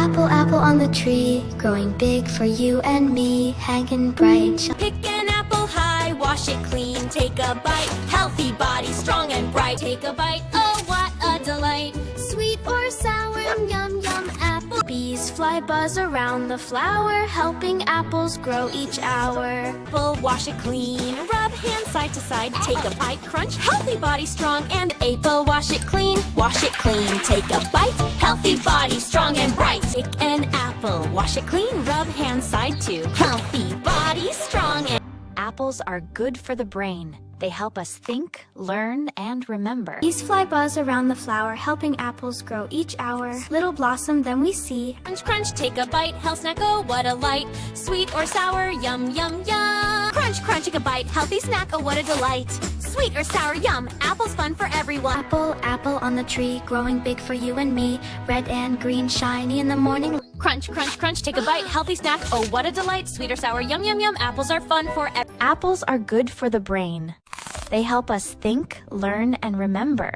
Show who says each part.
Speaker 1: Apple, apple on the tree, growing big for you and me, hanging bright.
Speaker 2: Pick an apple high, wash it clean, take a bite. Healthy body, strong and bright. Take a bite, oh what a delight. Sweet or sour, yum yum yum apple. Bees fly buzz around the flower, helping apples grow each hour. Apple, wash it clean, rub hand side to side. Take a bite, crunch, healthy body, strong and apple. Wash it clean, take a bite. Healthy body, strong and bright. Pick an apple, wash it clean, rub hand side to. Healthy body, strong and...
Speaker 3: Apples are good for the brain. They help us think, learn, and remember.
Speaker 1: Bees fly buzz around the flower, helping apples grow each hour. Little blossom, then we see.
Speaker 2: Crunch, crunch, take a bite. Health snack, oh what a light. Sweet or sour, yum yum yum. Crunch, crunch, take a bite. Healthy snack, oh what a delight. Sweet or sour, yum. Apple's fun for everyone.
Speaker 1: Apple, apple on the tree, growing big for you and me. Red and green, shiny in the morning.
Speaker 2: Crunch, crunch, crunch, take a bite. Healthy snack, oh what a delight. Sweet or sour, yum yum yum. Apples are fun for everyone.
Speaker 3: Apples are good for the brain. They help us think, learn, and remember.